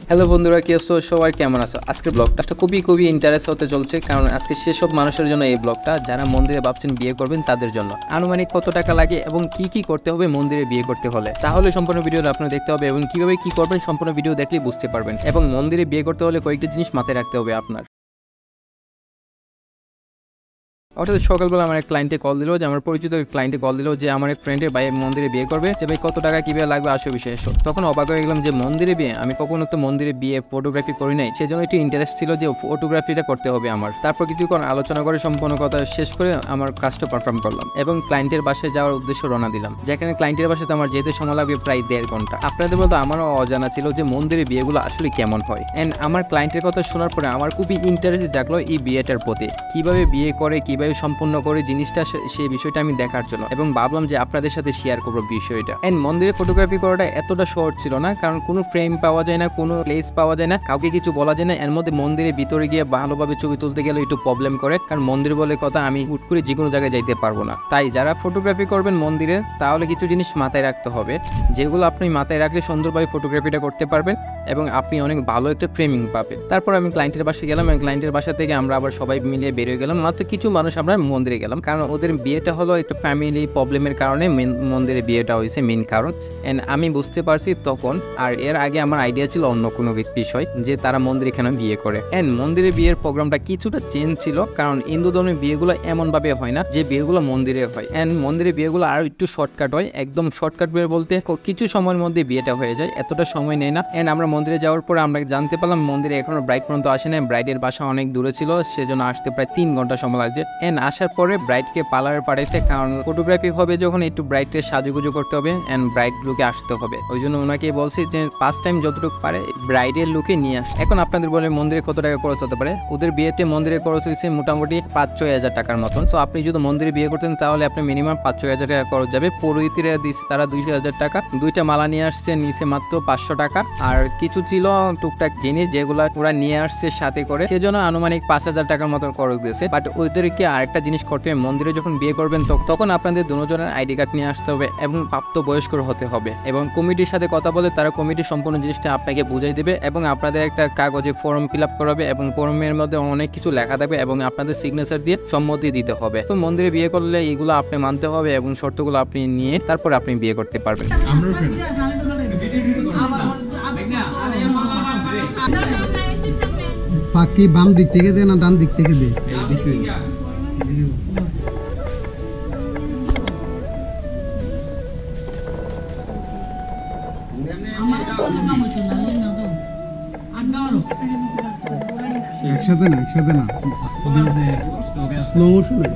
Hello বন্ধুরা, কি আছো সবাই, কেমন আছো? আজকের ব্লগটা খুবই ইন্টারেস্ট হতে চলছে, কারণ আজকে সেসব মানুষের জন্য এই ব্লগটা যারা মন্দিরে ভাবছেন বিয়ে করবেন তাদের জন্য। আনুমানিক কত টাকা লাগে এবং কি করতে হবে মন্দিরে বিয়ে করতে হলে, তাহলে সম্পূর্ণ ভিডিওটা আপনারা দেখতে হবে এবং কিভাবে কি করবেন সম্পূর্ণ ভিডিও দেখলেই বুঝতে পারবেন। এবং মন্দিরে বিয়ে করতে হলে কয়েকটি জিনিস মাথায় রাখতে হবে আপনার। অর্থাৎ সকালবেলা আমার এক ক্লায়েন্টে কল দিল, যে আমার পরিচিত ক্লায়েন্টে কল দিল যে আমার এক ফ্রেন্ডের ভাই মন্দিরে বিয়ে করবে, যে ভাই কত টাকা কিভাবে লাগবে আসো বিষয়ে। তখন অবাক হয়ে গেলাম যে মন্দিরে বিয়ে, আমি কখনো তো মন্দিরে বিয়ে ফটোগ্রাফি করি নাই, সেজন্য একটু ইন্টারেস্ট ছিল যে ফটোগ্রাফিটা করতে হবে আমার। তারপর কিছুক্ষণ আলোচনা করে সম্পূর্ণ কথা শেষ করে আমার কাজটা কনফার্ম করলাম এবং ক্লায়েন্টের বাসায় যাওয়ার উদ্দেশ্যে রওনা দিলাম, যেখানে ক্লায়েন্টের বাসাতে আমার যেতে সময় লাগবে প্রায় 1.5 ঘন্টা। আপনাদের মতো আমারও অজানা ছিল যে মন্দিরে বিয়েগুলো আসলে কেমন হয়। এন্ড আমার ক্লায়েন্টের কথা শোনার পরে আমার খুবই ইন্টারেস্ট জাগলো এই বিয়েটার প্রতি, কিভাবে বিয়ে করে, কিভাবে সম্পূর্ণ করে জিনিসটা, সেই বিষয়টা আমি দেখার জন্য এবং ভাবলাম যে আপনাদের সাথে শেয়ার করবো বিষয়টা। এন্ড মন্দিরে ফটোগ্রাফি করাটা এতটা সহজ ছিল না, কারণ কোনো ফ্রেম পাওয়া যায় না, কোনো প্লেস পাওয়া যায় না, কাউকে কিছু বলা যায় না। এর মধ্যে মন্দিরের ভিতরে গিয়ে ভালোভাবে ছবি তুলতে গেলে একটু প্রবলেম করে, কারণ মন্দির বলে কথা আমি হুট করে যে কোনো জায়গায় যাইতে পারবো না। তাই যারা ফটোগ্রাফি করবেন মন্দিরে, তাহলে কিছু জিনিস মাথায় রাখতে হবে, যেগুলো আপনি মাথায় রাখলে সুন্দরভাবে ফটোগ্রাফিটা করতে পারবেন এবং আপনি অনেক ভালো একটা ফ্রেমিং পাবেন। তারপর আমি ক্লায়েন্টের বাসায় গেলাম এবং ক্লায়েন্টের বাসা থেকে আমরা আবার সবাই মিলিয়ে বেরিয়ে গেলাম। মাত্র কিছু মানুষ আমরা মন্দিরে গেলাম, কারণ ওদের বিয়েটা হলো একটা ফ্যামিলি প্রবলেমের কারণে মন্দিরে বিয়েটা হয়েছে মেন কারণ। এন্ড আমি বুঝতে পারছি তখন, আর এর আগে আমার আইডিয়া ছিল অন্য কোনো বিষয়, যে তারা মন্দিরে কেন বিয়ে করে। এন্ড মন্দিরে বিয়ের প্রোগ্রামটা কিছুটা চেঞ্জ ছিল, কারণ হিন্দু ধর্মের বিয়েগুলো এমন ভাবে হয় না যে বিয়েগুলো মন্দিরে হয়। এন্ড মন্দিরে বিয়েগুলো আর একটু শর্টকাট হয়, একদম শর্টকাট বিয়ে বলতে কিছু সময়ের মধ্যে বিয়েটা হয়ে যায়, এতটা সময় নেয় না। এন্ড আমরা মন্দিরে যাওয়ার পর আমরা জানতে পারলাম মন্দিরে এখনো ব্রাইড পর্যন্ত আসে না, ব্রাইডের বাসা অনেক দূরে ছিল, সেজন্য আসতে প্রায় 3 ঘন্টা সময় লাগছে। এন্ড আসার পরে ব্রাইডকে পার্লারে পাঠাইছে, কারণ ফটোগ্রাফি হবে যখন একটু ব্রাইডকে সাজুগুজু করতে হবে এন্ড ব্রাইড লুকে আসতে হবে। ওই জন্য ওনাকে বলছি যে ফার্স্ট টাইম যতটুকু পারে ব্রাইডের লুকে নিয়ে আসে। এখন আপনাদের বলে মন্দিরে কত টাকা খরচ হতে পারে? ওদের বিয়েতে মন্দিরে খরচ হয়েছে মোটামুটি 5-6 হাজার টাকার মতন। সো আপনি যদি মন্দিরে বিয়ে করতেন তাহলে আপনি মিনিমাম 5-6 হাজার টাকা খরচ যাবে। পুরোহিতরা দিচ্ছে তারা 200 হাজার টাকা, 2টা মালা নিয়ে আসছে, নিচে মাত্র 500 টাকা, আর কিছু ছিল টুকটাক জিনিস যেগুলা ওরা নিয়ে আসছে সাথে করে, সেজন্য আনুমানিক 5,000 টাকার মতো খরচ দিয়েছে। বাট ওদেরকে আরেকটা জিনিস করতে হবে, মন্দিরে যখন বিয়ে করবেন তখন আপনাদের দুজনের আইডি কার্ড নিয়ে আসতে হবে এবং প্রাপ্ত বয়স্ক হতে হবে, এবং কমিটির সাথে কথা বলে তারা কমিটি সম্পূর্ণ জিনিসটা আপনাকে বুঝাই দেবে এবং আপনাদের একটা কাগজে ফর্ম ফিল আপ করাবে এবং ফর্মের মধ্যে অনেক কিছু লেখা থাকবে এবং আপনাদের সিগনেচার দিয়ে সম্মতি দিতে হবে। তো মন্দিরে বিয়ে করলে এগুলো আপনি মানতে হবে এবং শর্তগুলো আপনি নিয়ে তারপর আপনি বিয়ে করতে পারবেন। পাখি বাম দিক থেকে দে না ডান দিক থেকে দে? একসাথে না স্লো মোশনে।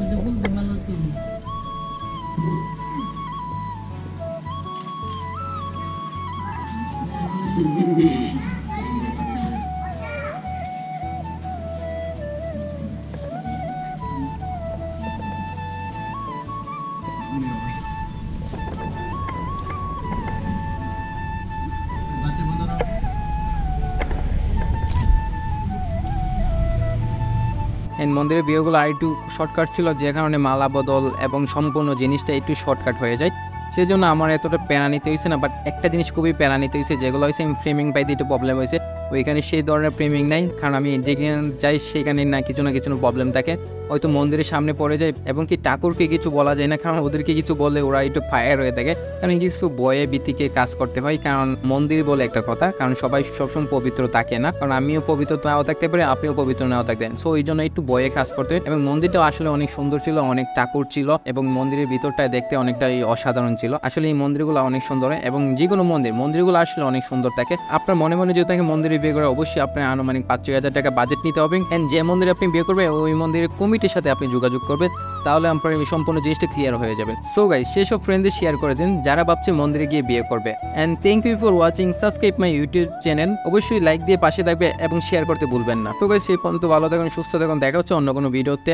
মন্দিরের বিয়েগুলো আর একটু শর্টকাট ছিল, যে কারণে মালা বদল এবং সম্পূর্ণ জিনিসটা একটু শর্টকাট হয়ে যায়, সেই জন্য আমার এতটা প্যারা নিতে হয়েছে না। বাট একটা জিনিস খুবই প্যারা নিতে হয়েছে, যেগুলো হয়েছে ফ্রেমিং পাইতে একটু প্রবলেম হয়েছে। ওইখানে সেই ধরনের ফ্রেমিং নাই, কারণ আমি যেখানে যাই সেখানে না কিছু প্রবলেম থাকে, হয়তো মন্দিরের সামনে পড়ে যায় এবং কি ঠাকুরকে কিছু বলা যায় না, কারণ ওদেরকে কিছু বললে ওরা একটু ফায়ার হয়ে থাকে, কারণ কিছু বয়ে ভীতিকে কাজ করতে হয়, কারণ মন্দির বলে একটা কথা, কারণ সবাই সবসময় পবিত্র থাকে না, কারণ আমিও পবিত্র নাও থাকতে পারি, আপনিও পবিত্র নাও থাকতেন। সো এই জন্য একটু বয়ে কাজ করতে হয়। এবং মন্দিরটাও আসলে অনেক সুন্দর ছিল, অনেক ঠাকুর ছিল এবং মন্দিরের ভিতরটায় দেখতে অনেকটাই অসাধারণ ছিল। আসলে এই মন্দিরগুলো অনেক সুন্দর এবং যে কোনো মন্দিরগুলো আসলে অনেক সুন্দর থাকে। আপনার মনে যদি থাকে মন্দিরে বিয়ে করে, অবশ্যই আপনার আনুমানিক 5-6 হাজার টাকা বাজেট নিতে হবে। এন্ড যে মন্দিরে আপনি বিয়ে করবেন ওই মন্দিরের কমিটির সাথে আপনি যোগাযোগ করবেন, তাহলে আপনার সম্পূর্ণ জিনিসটা ক্লিয়ার হয়ে যাবে। সো গাইস, সেসব ফ্রেন্ডদের শেয়ার করে দিন যারা ভাবছে মন্দিরে গিয়ে বিয়ে করবে। And thank you for watching, subscribe my YouTube channel, অবশ্যই লাইক দিয়ে পাশে থাকবে এবং শেয়ার করতে ভুলবেন না। তো গাইস, সেই পর্যন্ত ভালো থাকুন, সুস্থ থাকুন, দেখা হচ্ছে অন্য কোনো ভিডিওতে।